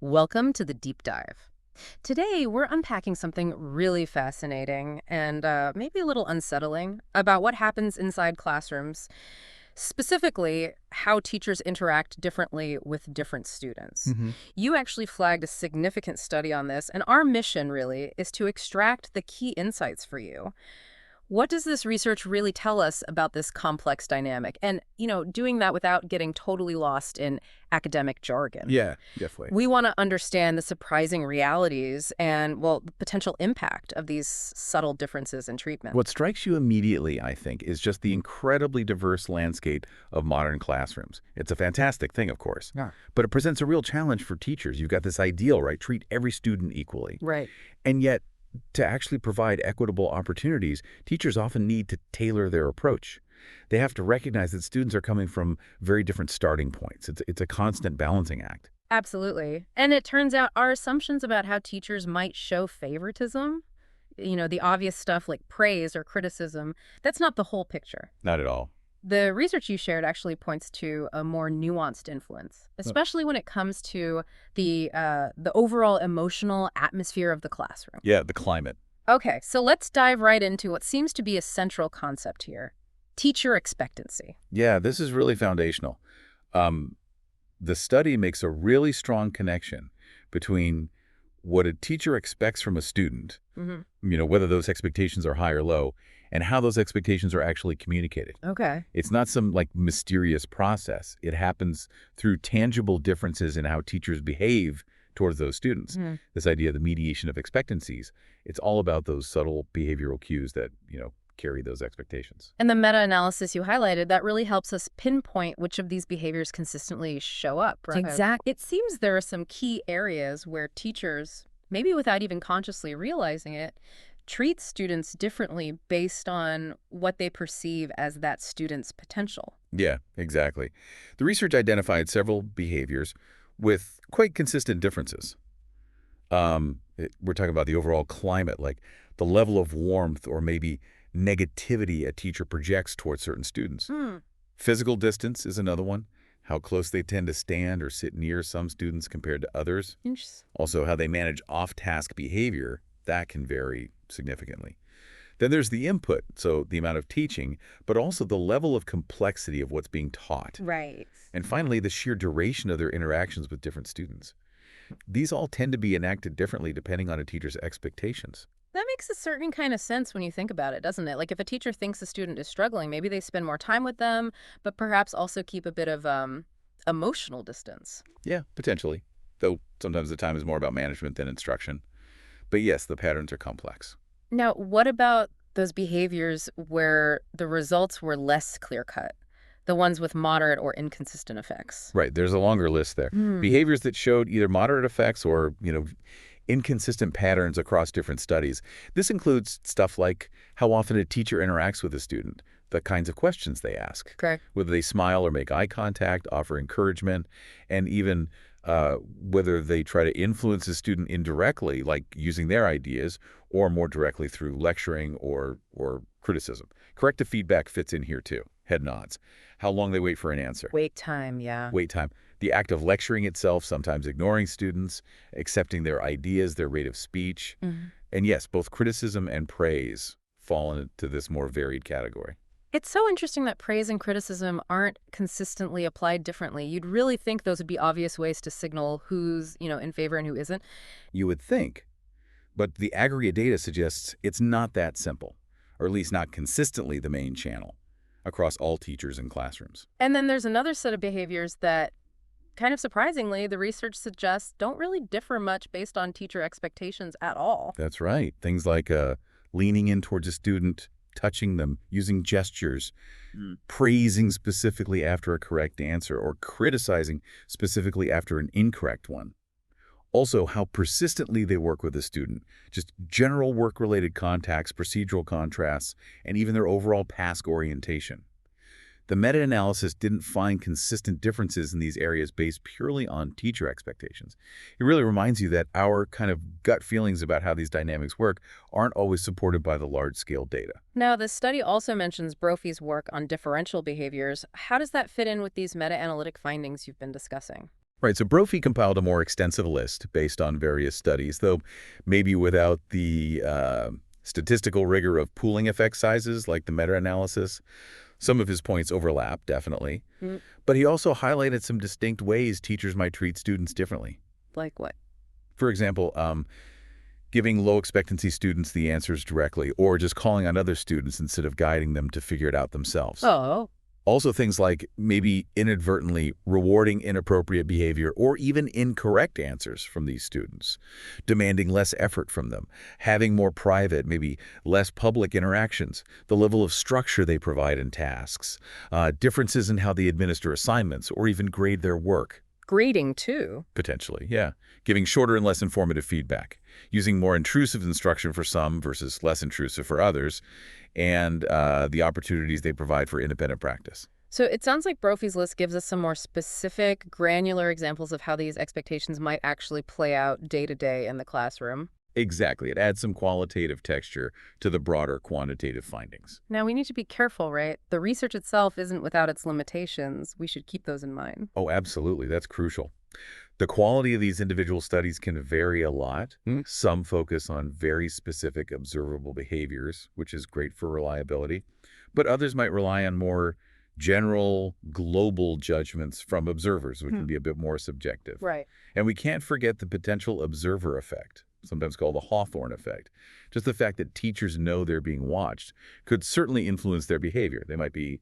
Welcome to the deep dive. Today, we're unpacking something really fascinating and maybe a little unsettling about what happens inside classrooms, specifically how teachers interact differently with different students. hmm You actually flagged a significant study on this, and our mission really is to extract the key insights for you. What does this research really tell us about this complex dynamic? And, doing that without getting totally lost in academic jargon. Yeah, definitely. We want to understand the surprising realities and, well, the potential impact of these subtle differences in treatment. What strikes you immediately, I think, is just the incredibly diverse landscape of modern classrooms. It's a fantastic thing, of course, Yeah. but it presents a real challenge for teachers. You've got this ideal, right? Treat every student equally. Right. And yet, to actually provide equitable opportunities, teachers often need to tailor their approach. They have to recognize that students are coming from very different starting points. It's a constant balancing act. Absolutely. And it turns out our assumptions about how teachers might show favoritism, the obvious stuff like praise or criticism, that's not the whole picture. Not at all. The research you shared actually points to a more nuanced influence, especially when it comes to the overall emotional atmosphere of the classroom. Yeah, the climate. Okay, so let's dive right into what seems to be a central concept here: teacher expectancy. Yeah, this is really foundational. Um, the study makes a really strong connection between what a teacher expects from a student, Hmm. whether those expectations are high or low, and how those expectations are actually communicated. Okay. It's not some like mysterious process. It happens through tangible differences in how teachers behave towards those students. Mm. This idea of the mediation of expectancies, it's all about those subtle behavioral cues that, carry those expectations. And the meta-analysis you highlighted, that really helps us pinpoint which of these behaviors consistently show up, right? Exactly. It seems there are some key areas where teachers, maybe without even consciously realizing it, treat students differently based on what they perceive as that student's potential. Yeah, exactly. The research identified several behaviors with quite consistent differences. We're talking about the overall climate, like the level of warmth or maybe negativity a teacher projects towards certain students. Hmm. Physical distance is another one, how close they tend to stand or sit near some students compared to others. Interesting. Also, how they manage off-task behavior, that can vary significantly. Then there's the input, so the amount of teaching, but also the level of complexity of what's being taught. Right. And finally, the sheer duration of their interactions with different students. These all tend to be enacted differently depending on a teacher's expectations. That makes a certain kind of sense when you think about it, doesn't it? Like if a teacher thinks a student is struggling, maybe they spend more time with them, but perhaps also keep a bit of emotional distance. Yeah, potentially. Though sometimes the time is more about management than instruction. But yes, the patterns are complex. Now, what about those behaviors where the results were less clear-cut? The ones with moderate or inconsistent effects? Right, there's a longer list there. Hmm. Behaviors that showed either moderate effects or, inconsistent patterns across different studies. This includes stuff like how often a teacher interacts with a student, the kinds of questions they ask, Okay. whether they smile or make eye contact, offer encouragement, and even whether they try to influence a student indirectly, like using their ideas, or more directly through lecturing or criticism. Corrective feedback fits in here too. Head nods. How long they wait for an answer. Wait time, yeah. Wait time. The act of lecturing itself, sometimes ignoring students, accepting their ideas, their rate of speech. Mhm. And yes, both criticism and praise fall into this more varied category. It's so interesting that praise and criticism aren't consistently applied differently. You'd really think those would be obvious ways to signal who's, in favor and who isn't. You would think, but the aggregate data suggests it's not that simple, or at least not consistently the main channel across all teachers and classrooms. And then there's another set of behaviors that, kind of surprisingly, the research suggests don't really differ much based on teacher expectations at all. That's right. Things like leaning in towards a student, touching them, using gestures, praising specifically after a correct answer, or criticizing specifically after an incorrect one. Also, how persistently they work with a student, just general work-related contacts, procedural contrasts, and even their overall task orientation. The meta-analysis didn't find consistent differences in these areas based purely on teacher expectations. It really reminds you that our kind of gut feelings about how these dynamics work aren't always supported by the large-scale data. Now, the study also mentions Brophy's work on differential behaviors. How does that fit in with these meta-analytic findings you've been discussing? Right, so Brophy compiled a more extensive list based on various studies, though maybe without the statistical rigor of pooling effect sizes like the meta-analysis. Some of his points overlap, definitely. Mm, But he also highlighted some distinct ways teachers might treat students differently. like what? For example, giving low expectancy students the answers directly or just calling on other students instead of guiding them to figure it out themselves. Oh, Also things like maybe inadvertently rewarding inappropriate behavior or even incorrect answers from these students, demanding less effort from them, having more private, maybe less public interactions, the level of structure they provide in tasks, differences in how they administer assignments or even grade their work. grading too. Potentially, yeah. Giving shorter and less informative feedback, using more intrusive instruction for some versus less intrusive for others, and the opportunities they provide for independent practice. So it sounds like Brophy's list gives us some more specific, granular examples of how these expectations might actually play out day to day in the classroom. Exactly. It adds some qualitative texture to the broader quantitative findings. Now, we need to be careful, right? The research itself isn't without its limitations. We should keep those in mind. Oh, absolutely. That's crucial. The quality of these individual studies can vary a lot. Some focus on very specific observable behaviors, which is great for reliability, but others might rely on more general, global judgments from observers, which can be a bit more subjective. Right. And we can't forget the potential observer effect, sometimes called the Hawthorne effect. Just the fact that teachers know they're being watched could certainly influence their behavior. They might be,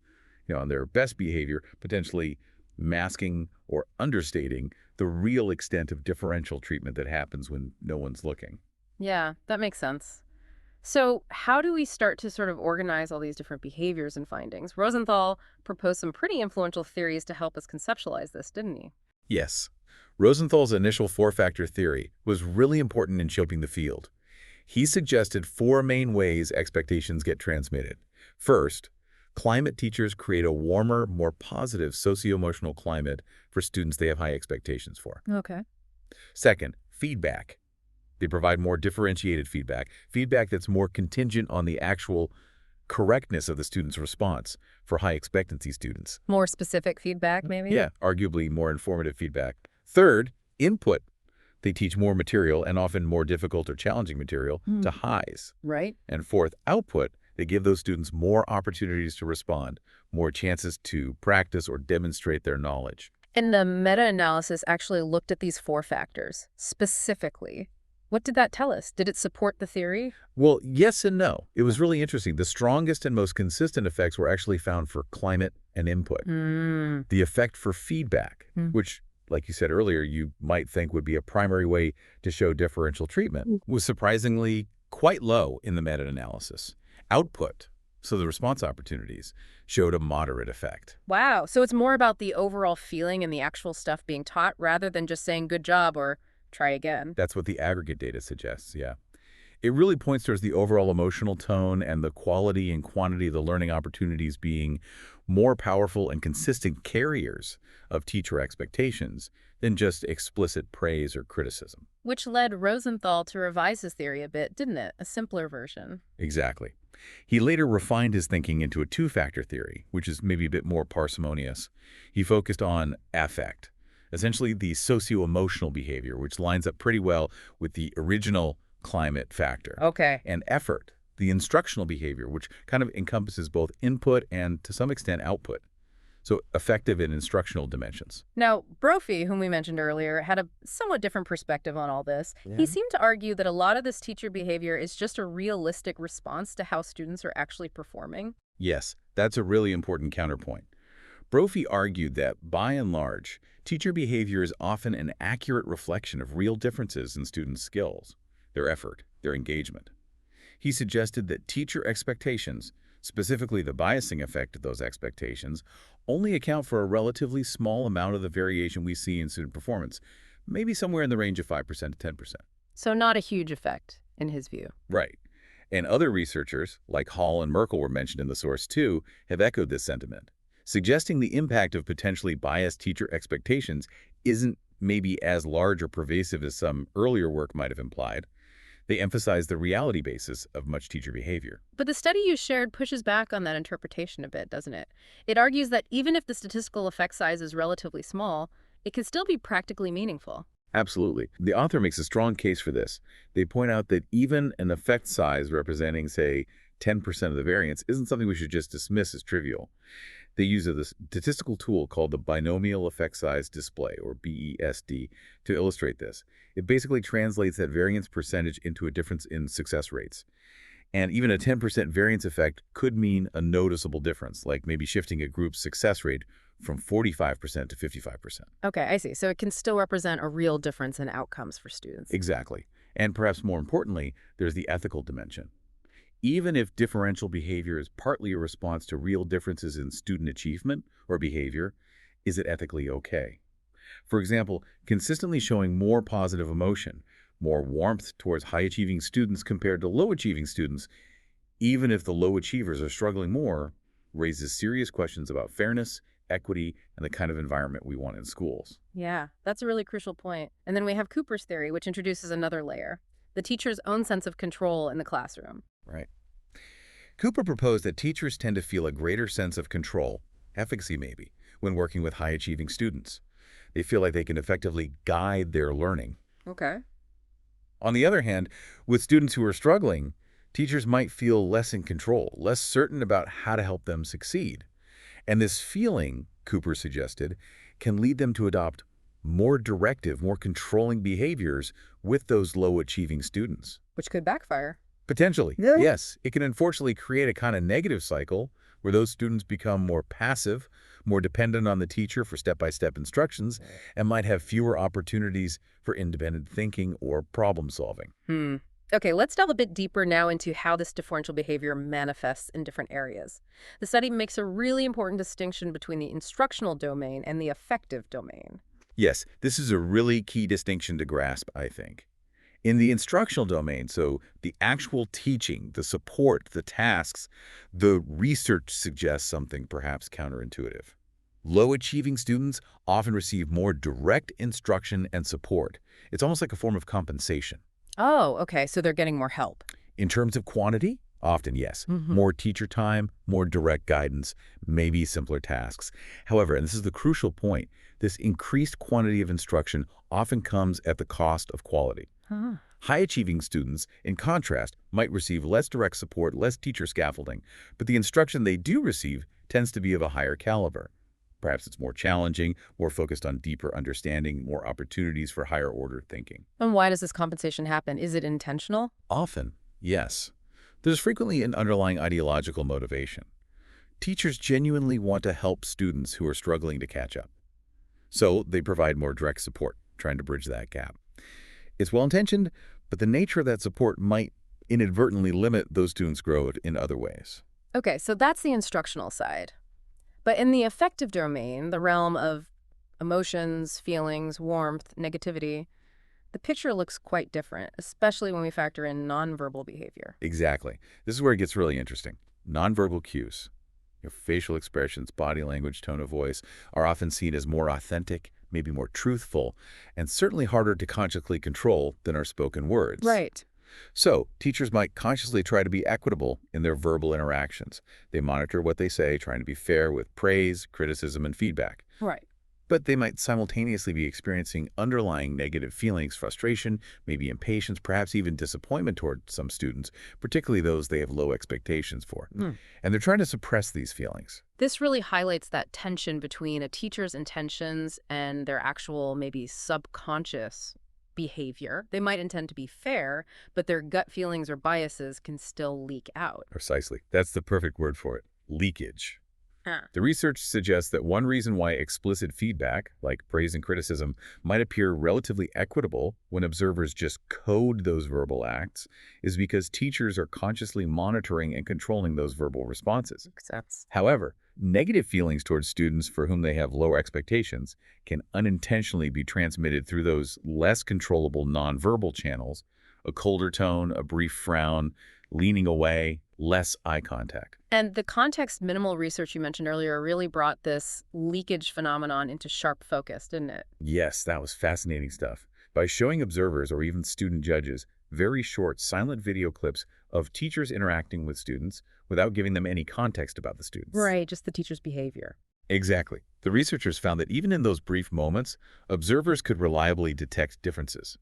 on their best behavior, potentially masking or understating the real extent of differential treatment that happens when no one's looking. Yeah, that makes sense. So how do we start to sort of organize all these different behaviors and findings? Rosenthal proposed some pretty influential theories to help us conceptualize this, didn't he? Yes, Rosenthal's initial four-factor theory was really important in shaping the field. He suggested four main ways expectations get transmitted. First, climate teachers create a warmer, more positive socio-emotional climate for students they have high expectations for. Okay. Second, feedback. They provide more differentiated feedback, feedback that's more contingent on the actual correctness of the student's response for high expectancy students. More specific feedback, maybe? Yeah, arguably more informative feedback. Third, input. They teach more material and often more difficult or challenging material to highs. Right. And fourth, output. They give those students more opportunities to respond, more chances to practice or demonstrate their knowledge. And the meta-analysis actually looked at these four factors specifically. What did that tell us? Did it support the theory? Well, yes and no. It was really interesting. The strongest and most consistent effects were actually found for climate and input. The effect for feedback, which, like you said earlier, you might think would be a primary way to show differential treatment, was surprisingly quite low in the meta-analysis. Output, so the response opportunities, showed a moderate effect. Wow. So it's more about the overall feeling and the actual stuff being taught rather than just saying good job or try again. That's what the aggregate data suggests, yeah. It really points towards the overall emotional tone and the quality and quantity of the learning opportunities being more powerful and consistent carriers of teacher expectations than just explicit praise or criticism. Which led Rosenthal to revise his theory a bit, didn't it? A simpler version. Exactly. He later refined his thinking into a two-factor theory, which is maybe a bit more parsimonious. He focused on affect, essentially the socio-emotional behavior, which lines up pretty well with the original climate factor. Okay. And effort, the instructional behavior, which kind of encompasses both input and, to some extent, output. So affective and instructional dimensions. Now, Brophy, whom we mentioned earlier, had a somewhat different perspective on all this. Yeah. He seemed to argue that a lot of this teacher behavior is just a realistic response to how students are actually performing. Yes, that's a really important counterpoint. Brophy argued that, by and large, teacher behavior is often an accurate reflection of real differences in students' skills, their effort, their engagement. He suggested that teacher expectations, specifically the biasing effect of those expectations, only account for a relatively small amount of the variation we see in student performance, maybe somewhere in the range of 5% to 10%. So not a huge effect, in his view. Right. And other researchers, like Hall and Merkel were mentioned in the source too, have echoed this sentiment, suggesting the impact of potentially biased teacher expectations isn't maybe as large or pervasive as some earlier work might have implied. They emphasize the reality basis of much teacher behavior. But the study you shared pushes back on that interpretation a bit, doesn't it? It argues that even if the statistical effect size is relatively small, it can still be practically meaningful. Absolutely. The author makes a strong case for this. They point out that even an effect size representing, say, 10% of the variance isn't something we should just dismiss as trivial. They use a statistical tool called the binomial effect size display, or BESD, to illustrate this. It basically translates that variance percentage into a difference in success rates. And even a 10% variance effect could mean a noticeable difference, like maybe shifting a group's success rate from 45% to 55%. Okay, I see. So it can still represent a real difference in outcomes for students. Exactly. And perhaps more importantly, there's the ethical dimension. Even if differential behavior is partly a response to real differences in student achievement or behavior, is it ethically okay? For example, consistently showing more positive emotion, more warmth towards high-achieving students compared to low-achieving students, even if the low achievers are struggling more, raises serious questions about fairness, equity, and the kind of environment we want in schools. Yeah, that's a really crucial point. And then we have Cooper's theory, which introduces another layer, the teacher's own sense of control in the classroom. Right. Cooper proposed that teachers tend to feel a greater sense of control, efficacy maybe, when working with high-achieving students. They feel like they can effectively guide their learning. Okay. On the other hand, with students who are struggling, teachers might feel less in control, less certain about how to help them succeed. And this feeling, Cooper suggested, can lead them to adopt more directive, more controlling behaviors with those low-achieving students. Which could backfire. Potentially, Yeah. yes. It can unfortunately create a kind of negative cycle where those students become more passive, more dependent on the teacher for step-by-step instructions, and might have fewer opportunities for independent thinking or problem solving. Okay, let's delve a bit deeper now into how this differential behavior manifests in different areas. The study makes a really important distinction between the instructional domain and the affective domain. Yes, this is a really key distinction to grasp, I think. In the instructional domain, so the actual teaching, the support, the tasks, the research suggests something perhaps counterintuitive. Low-achieving students often receive more direct instruction and support. It's almost like a form of compensation. Oh, okay, so they're getting more help. In terms of quantity, often yes. More teacher time, more direct guidance, maybe simpler tasks. However, and this is the crucial point, this increased quantity of instruction often comes at the cost of quality. High-achieving students, in contrast, might receive less direct support, less teacher scaffolding, but the instruction they do receive tends to be of a higher caliber. Perhaps it's more challenging, more focused on deeper understanding, more opportunities for higher-order thinking. And why does this compensation happen? Is it intentional? Often, yes. There's frequently an underlying ideological motivation. Teachers genuinely want to help students who are struggling to catch up. So they provide more direct support, trying to bridge that gap. It's well-intentioned, but the nature of that support might inadvertently limit those students' growth in other ways. Okay, so that's the instructional side. But in the affective domain, the realm of emotions, feelings, warmth, negativity, the picture looks quite different, especially when we factor in nonverbal behavior. Exactly. This is where it gets really interesting. Nonverbal cues, your facial expressions, body language, tone of voice, are often seen as more authentic, maybe more truthful, and certainly harder to consciously control than our spoken words. Right. So, teachers might consciously try to be equitable in their verbal interactions. They monitor what they say, trying to be fair with praise, criticism, and feedback. Right. But they might simultaneously be experiencing underlying negative feelings, frustration, maybe impatience, perhaps even disappointment toward some students, particularly those they have low expectations for. And they're trying to suppress these feelings. This really highlights that tension between a teacher's intentions and their actual, maybe subconscious behavior. They might intend to be fair, but their gut feelings or biases can still leak out. Precisely. That's the perfect word for it. Leakage. Huh. The research suggests that one reason why explicit feedback, like praise and criticism, might appear relatively equitable when observers just code those verbal acts is because teachers are consciously monitoring and controlling those verbal responses. Makes sense. However, negative feelings towards students for whom they have lower expectations can unintentionally be transmitted through those less controllable nonverbal channels, a colder tone, a brief frown, leaning away, less eye contact. And the context minimal research you mentioned earlier really brought this leakage phenomenon into sharp focus, didn't it? Yes, that was fascinating stuff. By showing observers or even student judges very short, silent video clips of teachers interacting with students without giving them any context about the students. Right, just the teacher's behavior. Exactly. The researchers found that even in those brief moments, observers could reliably detect differences.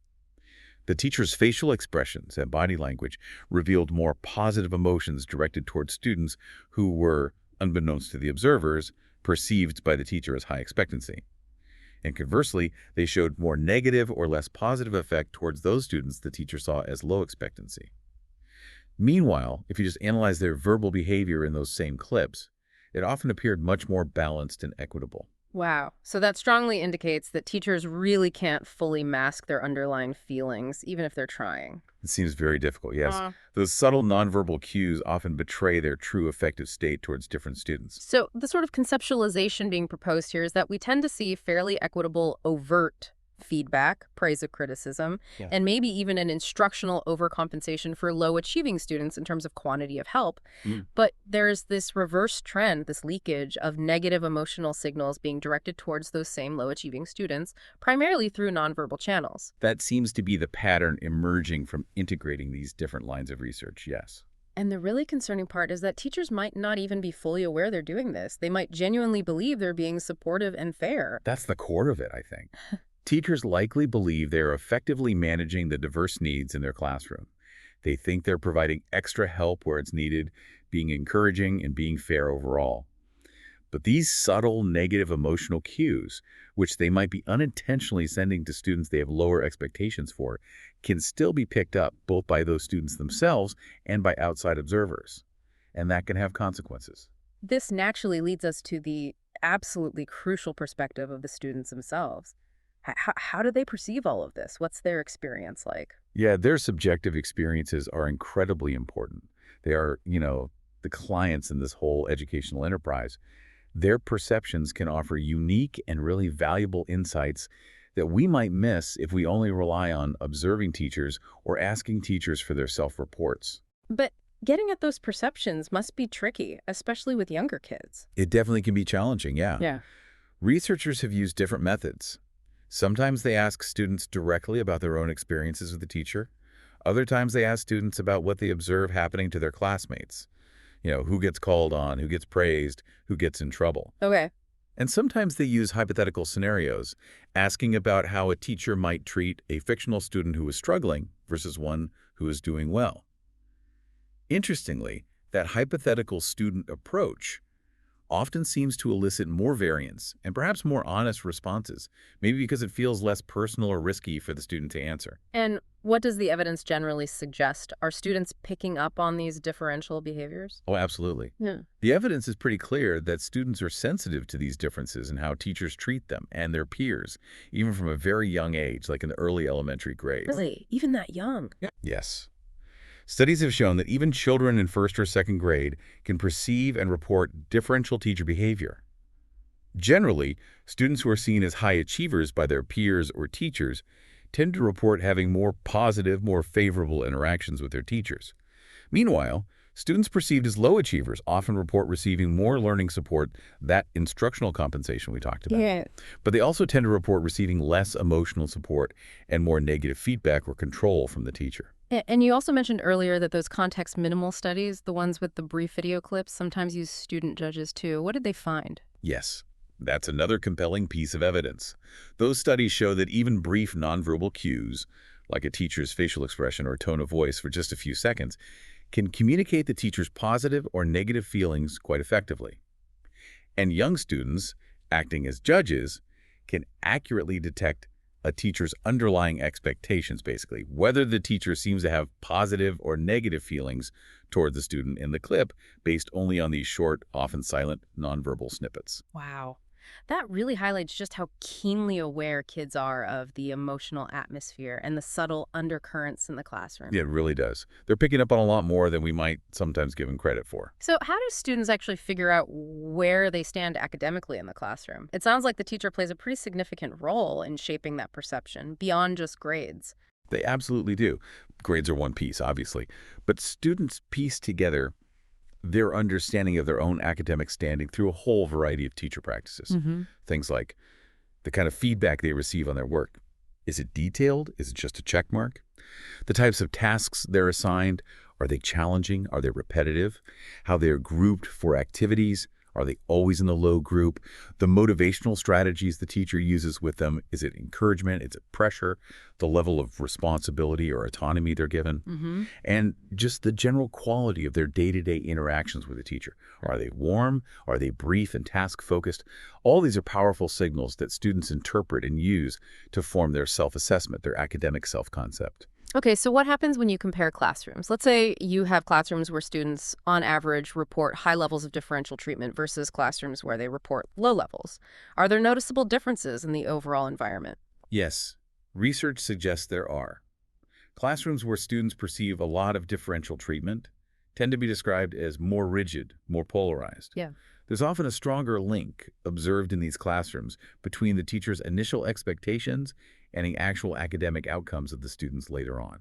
The teacher's facial expressions and body language revealed more positive emotions directed towards students who were, unbeknownst to the observers, perceived by the teacher as high expectancy. And conversely, they showed more negative or less positive effect towards those students the teacher saw as low expectancy. Meanwhile, if you just analyze their verbal behavior in those same clips, it often appeared much more balanced and equitable. Wow. So that strongly indicates that teachers really can't fully mask their underlying feelings, even if they're trying. It seems very difficult, yes. Those subtle nonverbal cues often betray their true affective state towards different students. So the sort of conceptualization being proposed here is that we tend to see fairly equitable, overt feedback, praise or criticism, and maybe even an instructional overcompensation for low-achieving students in terms of quantity of help. But there's this reverse trend, this leakage of negative emotional signals being directed towards those same low-achieving students, primarily through nonverbal channels. That seems to be the pattern emerging from integrating these different lines of research, yes. And the really concerning part is that teachers might not even be fully aware they're doing this. They might genuinely believe they're being supportive and fair. That's the core of it, I think. Teachers likely believe they are effectively managing the diverse needs in their classroom. They think they're providing extra help where it's needed, being encouraging, and being fair overall. But these subtle negative emotional cues, which they might be unintentionally sending to students they have lower expectations for, can still be picked up both by those students themselves and by outside observers. And that can have consequences. This naturally leads us to the absolutely crucial perspective of the students themselves. How do they perceive all of this? What's their experience like? Yeah, their subjective experiences are incredibly important. They are, the clients in this whole educational enterprise. Their perceptions can offer unique and really valuable insights that we might miss if we only rely on observing teachers or asking teachers for their self-reports. But getting at those perceptions must be tricky, especially with younger kids. It definitely can be challenging, yeah. Researchers have used different methods. Sometimes they ask students directly about their own experiences with the teacher. Other times they ask students about what they observe happening to their classmates. Who gets called on, who gets praised, who gets in trouble. Okay. And sometimes they use hypothetical scenarios, asking about how a teacher might treat a fictional student who is struggling versus one who is doing well. Interestingly, that hypothetical student approach often seems to elicit more variance and perhaps more honest responses, maybe because it feels less personal or risky for the student to answer. And what does the evidence generally suggest? Are students picking up on these differential behaviors? Oh, absolutely. Yeah. The evidence is pretty clear that students are sensitive to these differences in how teachers treat them and their peers, even from a very young age, like in the early elementary grades. Really? Even that young? Yes. Studies have shown that even children in first or second grade can perceive and report differential teacher behavior. Generally, students who are seen as high achievers by their peers or teachers tend to report having more positive, more favorable interactions with their teachers. Meanwhile, students perceived as low achievers often report receiving more learning support, that instructional compensation we talked about. Yeah. But they also tend to report receiving less emotional support and more negative feedback or control from the teacher. And you also mentioned earlier that those context minimal studies, the ones with the brief video clips, sometimes use student judges too. What did they find? Yes, that's another compelling piece of evidence. Those studies show that even brief nonverbal cues, like a teacher's facial expression or tone of voice for just a few seconds, can communicate the teacher's positive or negative feelings quite effectively. And young students, acting as judges, can accurately detect a teacher's underlying expectations, basically, whether the teacher seems to have positive or negative feelings toward the student in the clip based only on these short, often silent, nonverbal snippets. Wow. That really highlights just how keenly aware kids are of the emotional atmosphere and the subtle undercurrents in the classroom. Yeah, it really does. They're picking up on a lot more than we might sometimes give them credit for. So how do students actually figure out where they stand academically in the classroom? It sounds like the teacher plays a pretty significant role in shaping that perception, beyond just grades. They absolutely do. Grades are one piece, obviously. But students piece together their understanding of their own academic standing through a whole variety of teacher practices. Things like the kind of feedback they receive on their work. Is it detailed? Is it just a check mark? The types of tasks they're assigned. Are they challenging? Are they repetitive? How they're grouped for activities. Are they always in the low group? The motivational strategies the teacher uses with them, is it encouragement? Is it pressure? The level of responsibility or autonomy they're given? And just the general quality of their day-to-day interactions with the teacher. Are they warm? Are they brief and task-focused? All these are powerful signals that students interpret and use to form their self-assessment, their academic self-concept. Okay, so what happens when you compare classrooms? Let's say you have classrooms where students, on average, report high levels of differential treatment versus classrooms where they report low levels. Are there noticeable differences in the overall environment? Yes, research suggests there are. Classrooms where students perceive a lot of differential treatment tend to be described as more rigid, more polarized. Yeah. There's often a stronger link observed in these classrooms between the teacher's initial expectations and the actual academic outcomes of the students later on.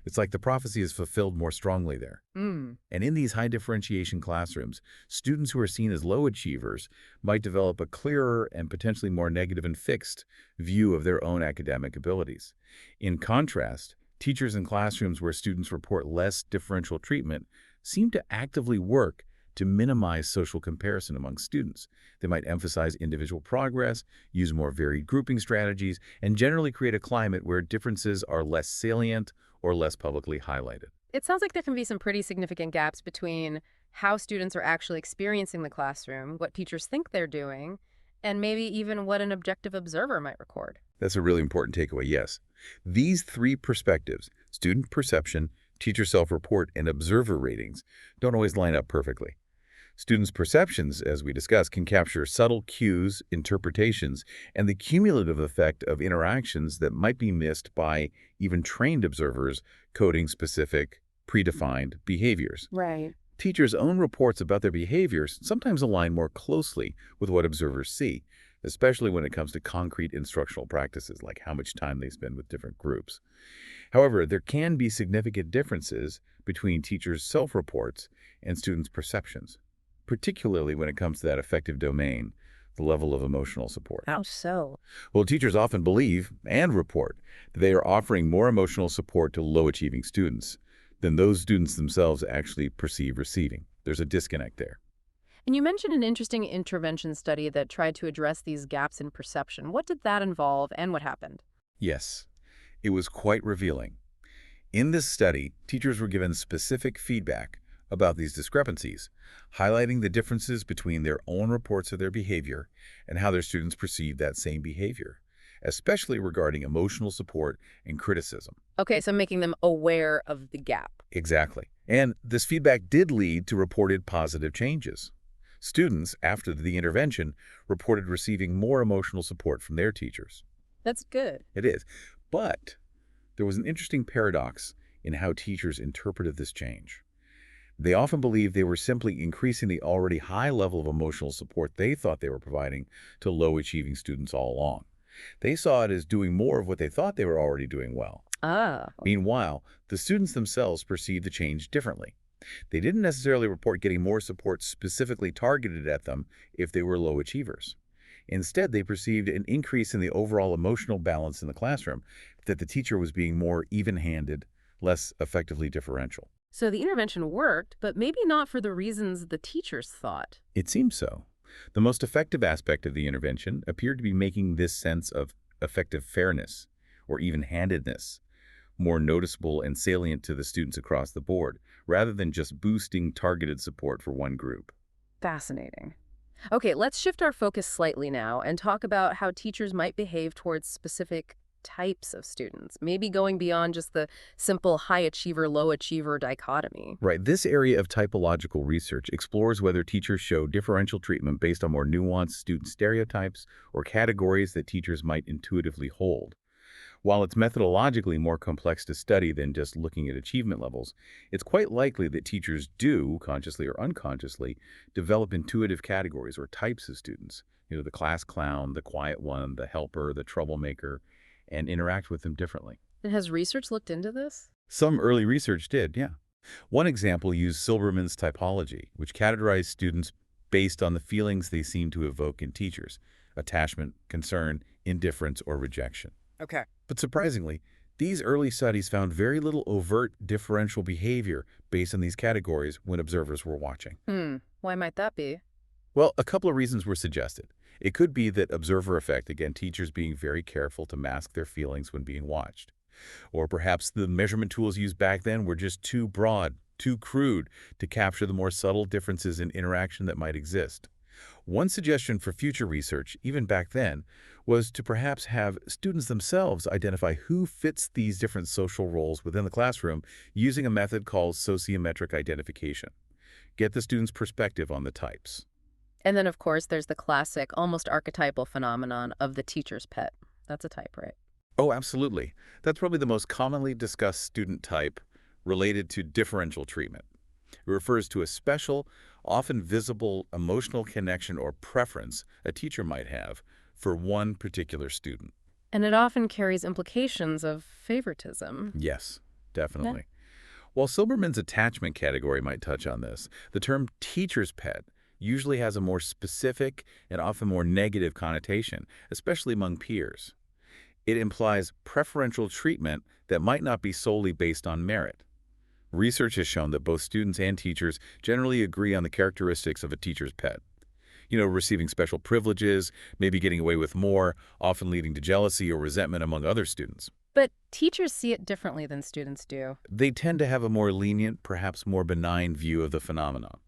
It's like the prophecy is fulfilled more strongly there. And in these high differentiation classrooms, students who are seen as low achievers might develop a clearer and potentially more negative and fixed view of their own academic abilities. In contrast, teachers in classrooms where students report less differential treatment seem to actively work to minimize social comparison among students. They might emphasize individual progress, use more varied grouping strategies, and generally create a climate where differences are less salient or less publicly highlighted. It sounds like there can be some pretty significant gaps between how students are actually experiencing the classroom, what teachers think they're doing, and maybe even what an objective observer might record. That's a really important takeaway, yes. These three perspectives, student perception, teacher self-report, and observer ratings, don't always line up perfectly. Students' perceptions, as we discussed, can capture subtle cues, interpretations, and the cumulative effect of interactions that might be missed by even trained observers coding specific, predefined behaviors. Right. Teachers' own reports about their behaviors sometimes align more closely with what observers see, especially when it comes to concrete instructional practices like how much time they spend with different groups. However, there can be significant differences between teachers' self-reports and students' perceptions, particularly when it comes to that affective domain, the level of emotional support. How so? Well, teachers often believe and report that they are offering more emotional support to low-achieving students than those students themselves actually perceive receiving. There's a disconnect there. And you mentioned an interesting intervention study that tried to address these gaps in perception. What did that involve and what happened? Yes, it was quite revealing. In this study, teachers were given specific feedback about these discrepancies, highlighting the differences between their own reports of their behavior and how their students perceive that same behavior, especially regarding emotional support and criticism. Okay, so making them aware of the gap. Exactly. And this feedback did lead to reported positive changes. Students, after the intervention, reported receiving more emotional support from their teachers. That's good. It is. But there was an interesting paradox in how teachers interpreted this change. They often believed they were simply increasing the already high level of emotional support they thought they were providing to low-achieving students all along. They saw it as doing more of what they thought they were already doing well. Meanwhile, the students themselves perceived the change differently. They didn't necessarily report getting more support specifically targeted at them if they were low achievers. Instead, they perceived an increase in the overall emotional balance in the classroom, that the teacher was being more even-handed, less effectively differential. So the intervention worked, but maybe not for the reasons the teachers thought. It seems so. The most effective aspect of the intervention appeared to be making this sense of effective fairness or even-handedness more noticeable and salient to the students across the board, rather than just boosting targeted support for one group. Fascinating. Okay, let's shift our focus slightly now and talk about how teachers might behave towards specific types of students, maybe going beyond just the simple high achiever, low achiever dichotomy. Right. This area of typological research explores whether teachers show differential treatment based on more nuanced student stereotypes or categories that teachers might intuitively hold. While it's methodologically more complex to study than just looking at achievement levels, it's quite likely that teachers do, consciously or unconsciously, develop intuitive categories or types of students. The class clown, the quiet one, the helper, the troublemaker, and interact with them differently. And has research looked into this? Some early research did, yeah. One example used Silberman's typology, which categorized students based on the feelings they seem to evoke in teachers: attachment, concern, indifference, or rejection. Okay. But surprisingly, these early studies found very little overt differential behavior based on these categories when observers were watching. Why might that be? Well, a couple of reasons were suggested. It could be that observer effect, again, teachers being very careful to mask their feelings when being watched. Or perhaps the measurement tools used back then were just too broad, too crude to capture the more subtle differences in interaction that might exist. One suggestion for future research, even back then, was to perhaps have students themselves identify who fits these different social roles within the classroom using a method called sociometric identification. Get the student's perspective on the types. And then, of course, there's the classic, almost archetypal phenomenon of the teacher's pet. That's a type, right? Oh, absolutely. That's probably the most commonly discussed student type related to differential treatment. It refers to a special, often visible emotional connection or preference a teacher might have for one particular student. And it often carries implications of favoritism. Yes, Yeah. definitely. While Silberman's attachment category might touch on this, the term teacher's pet usually has a more specific and often more negative connotation, especially among peers. It implies preferential treatment that might not be solely based on merit. Research has shown that both students and teachers generally agree on the characteristics of a teacher's pet. Receiving special privileges, maybe getting away with more, often leading to jealousy or resentment among other students. But teachers see it differently than students do. They tend to have a more lenient, perhaps more benign view of the phenomenon.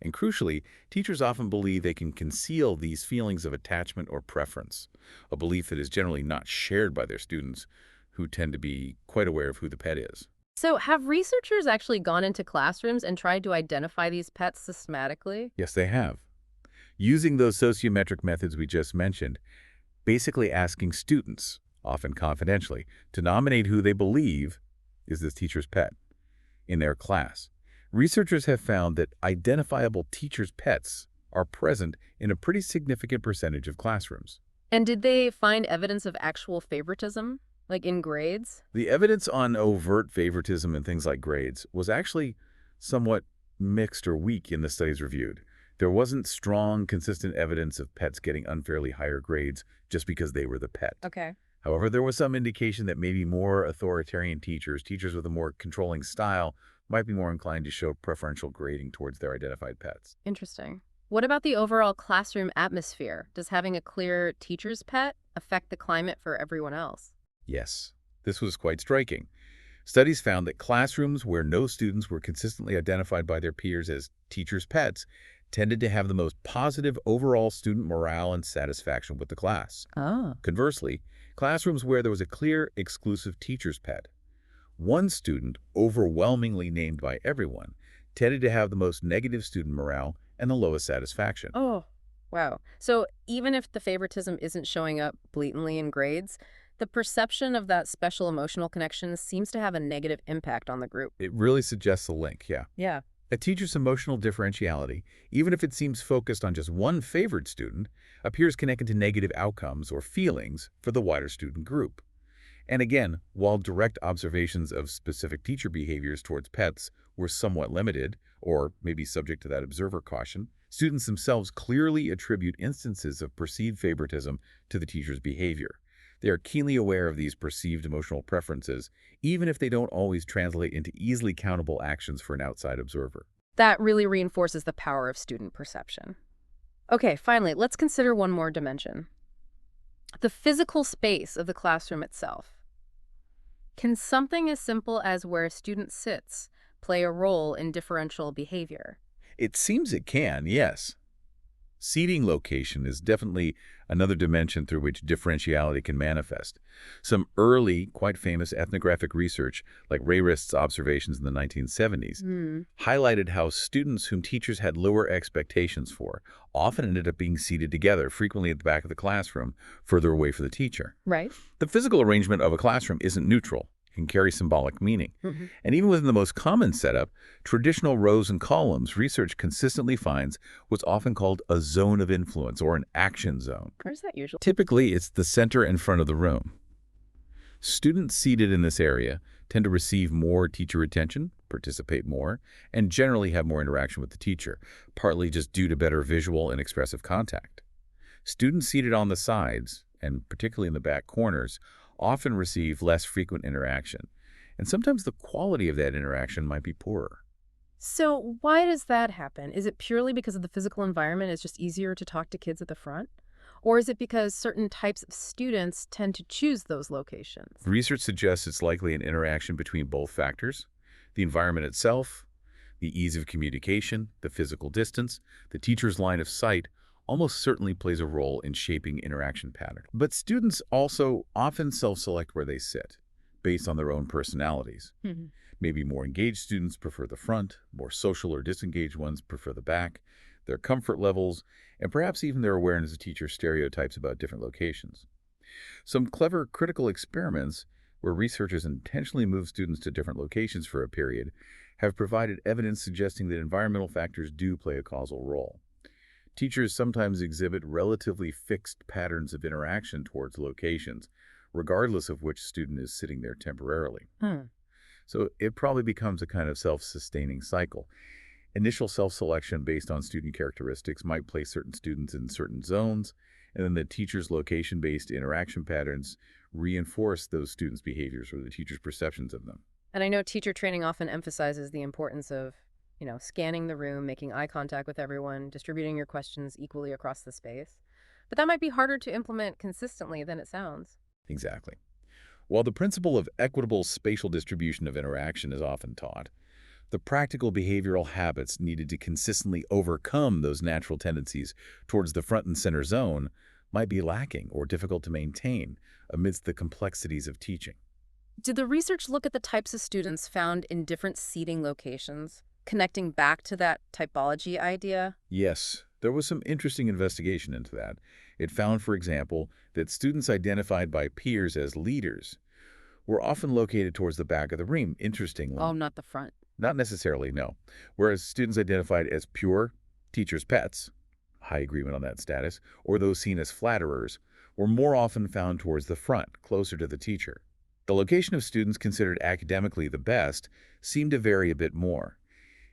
And crucially, teachers often believe they can conceal these feelings of attachment or preference, a belief that is generally not shared by their students, who tend to be quite aware of who the pet is. So have researchers actually gone into classrooms and tried to identify these pets systematically? Yes, they have. Using those sociometric methods we just mentioned, basically asking students, often confidentially, to nominate who they believe is this teacher's pet in their class. Researchers have found that identifiable teachers' pets are present in a pretty significant percentage of classrooms. And did they find evidence of actual favoritism, like in grades? The evidence on overt favoritism and things like grades was actually somewhat mixed or weak in the studies reviewed. There wasn't strong, consistent evidence of pets getting unfairly higher grades just because they were the pet. Okay. However, there was some indication that maybe more authoritarian teachers with a more controlling style, might be more inclined to show preferential grading towards their identified pets. Interesting. What about the overall classroom atmosphere? Does having a clear teacher's pet affect the climate for everyone else? Yes, this was quite striking. Studies found that classrooms where no students were consistently identified by their peers as teachers' pets tended to have the most positive overall student morale and satisfaction with the class. Oh. Conversely, classrooms where there was a clear, exclusive teacher's pet, one student, overwhelmingly named by everyone, tended to have the most negative student morale and the lowest satisfaction. Oh, wow. So even if the favoritism isn't showing up blatantly in grades, the perception of that special emotional connection seems to have a negative impact on the group. It really suggests a link, yeah. Yeah. A teacher's emotional differentiality, even if it seems focused on just one favored student, appears connected to negative outcomes or feelings for the wider student group. And again, while direct observations of specific teacher behaviors towards pets were somewhat limited, or maybe subject to that observer caution, students themselves clearly attribute instances of perceived favoritism to the teacher's behavior. They are keenly aware of these perceived emotional preferences, even if they don't always translate into easily countable actions for an outside observer. That really reinforces the power of student perception. Okay, finally, let's consider one more dimension. The physical space of the classroom itself. Can something as simple as where a student sits play a role in differential behavior? It seems it can, yes. Seating location is definitely another dimension through which differentiality can manifest. Some early, quite famous ethnographic research, like Ray Rist's observations in the 1970s, highlighted how students whom teachers had lower expectations for often ended up being seated together, frequently at the back of the classroom, further away from the teacher. Right. The physical arrangement of a classroom isn't neutral. It can carry symbolic meaning. And even within the most common setup, traditional rows and columns, research consistently finds what's often called a zone of influence or an action zone. Where's that usually? Typically, it's the center and front of the room. Students seated in this area tend to receive more teacher attention, participate more, and generally have more interaction with the teacher, partly just due to better visual and expressive contact. Students seated on the sides, and particularly in the back corners, often receive less frequent interaction, and sometimes the quality of that interaction might be poorer. So why does that happen? Is it purely because of the physical environment is just easier to talk to kids at the front? Or is it because certain types of students tend to choose those locations? Research suggests it's likely an interaction between both factors: the environment itself, the ease of communication, the physical distance, the teacher's line of sight almost certainly plays a role in shaping interaction patterns. But students also often self-select where they sit, based on their own personalities. Mhm. Maybe more engaged students prefer the front, more social or disengaged ones prefer the back, their comfort levels, and perhaps even their awareness of teacher stereotypes about different locations. Some clever critical experiments where researchers intentionally move students to different locations for a period have provided evidence suggesting that environmental factors do play a causal role. Teachers sometimes exhibit relatively fixed patterns of interaction towards locations, regardless of which student is sitting there temporarily. Hmm. So it probably becomes a kind of self-sustaining cycle. Initial self-selection based on student characteristics might place certain students in certain zones, and then the teacher's location-based interaction patterns reinforce those students' behaviors or the teacher's perceptions of them. And I know teacher training often emphasizes the importance of, scanning the room, making eye contact with everyone, distributing your questions equally across the space. But that might be harder to implement consistently than it sounds. Exactly. While the principle of equitable spatial distribution of interaction is often taught, the practical behavioral habits needed to consistently overcome those natural tendencies towards the front and center zone might be lacking or difficult to maintain amidst the complexities of teaching. Did the research look at the types of students found in different seating locations, connecting back to that typology idea? Yes, there was some interesting investigation into that. It found, for example, that students identified by peers as leaders were often located towards the back of the room, Oh, interestingly. not the front. Not necessarily, no. Whereas students identified as pure teachers' pets, high agreement on that status, or those seen as flatterers, were more often found towards the front, closer to the teacher. The location of students considered academically the best seemed to vary a bit more.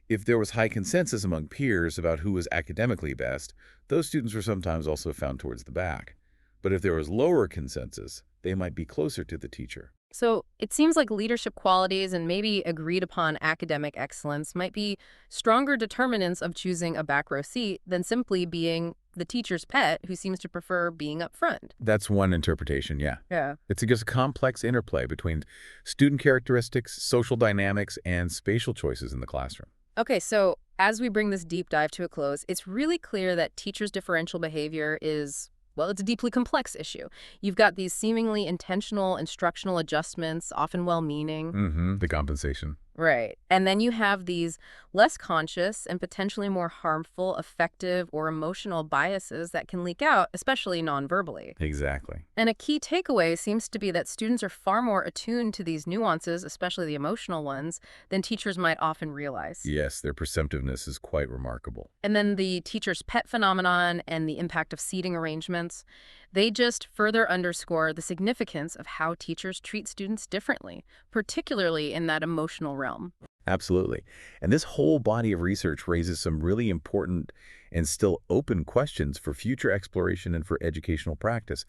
If there was high consensus among peers about who was academically best, those students were sometimes also found towards the back. But if there was lower consensus, they might be closer to the teacher. So it seems like leadership qualities and maybe agreed upon academic excellence might be stronger determinants of choosing a back row seat than simply being the teacher's pet who seems to prefer being up front. That's one interpretation, yeah. Yeah. It's just a complex interplay between student characteristics, social dynamics, and spatial choices in the classroom. Okay, so as we bring this deep dive to a close, it's really clear that teachers' differential behavior is, well, it's a deeply complex issue. You've got these seemingly intentional instructional adjustments, often well-meaning. The compensation. Right. And then you have these less conscious and potentially more harmful affective or emotional biases that can leak out, especially non-verbally. Exactly. And a key takeaway seems to be that students are far more attuned to these nuances, especially the emotional ones, than teachers might often realize. Yes, their perceptiveness is quite remarkable. And then the teacher's pet phenomenon and the impact of seating arrangements, they just further underscore the significance of how teachers treat students differently, particularly in that emotional realm. Absolutely. And this whole body of research raises some really important and still open questions for future exploration and for educational practice.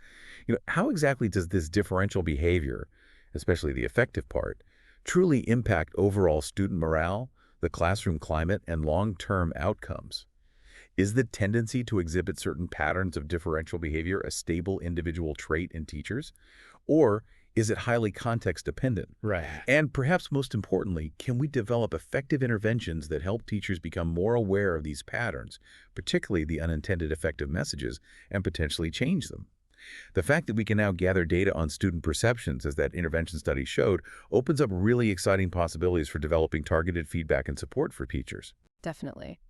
How exactly does this differential behavior, especially the affective part, truly impact overall student morale, the classroom climate, and long-term outcomes? Is the tendency to exhibit certain patterns of differential behavior a stable individual trait in teachers? Or is it highly context dependent? Right. And perhaps most importantly, can we develop effective interventions that help teachers become more aware of these patterns, particularly the unintended effective messages, and potentially change them? The fact that we can now gather data on student perceptions, as that intervention study showed, opens up really exciting possibilities for developing targeted feedback and support for teachers. Definitely.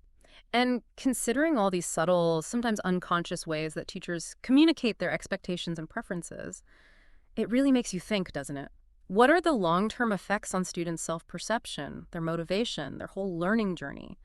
And considering all these subtle, sometimes unconscious ways that teachers communicate their expectations and preferences, it really makes you think, doesn't it? What are the long-term effects on students' self-perception, their motivation, their whole learning journey?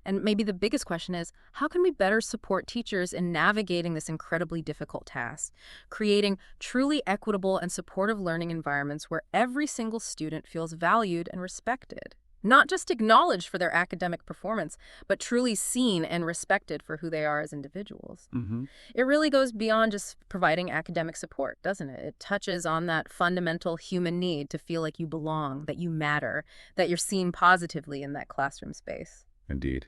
And maybe the biggest question is, how can we better support teachers in navigating this incredibly difficult task, creating truly equitable and supportive learning environments where every single student feels valued and respected? Not just acknowledged for their academic performance, but truly seen and respected for who they are as individuals. Hmm. It really goes beyond just providing academic support, doesn't it? It touches on that fundamental human need to feel like you belong, that you matter, that you're seen positively in that classroom space. Indeed.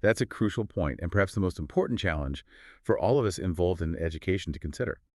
That's a crucial point, and perhaps the most important challenge for all of us involved in education to consider.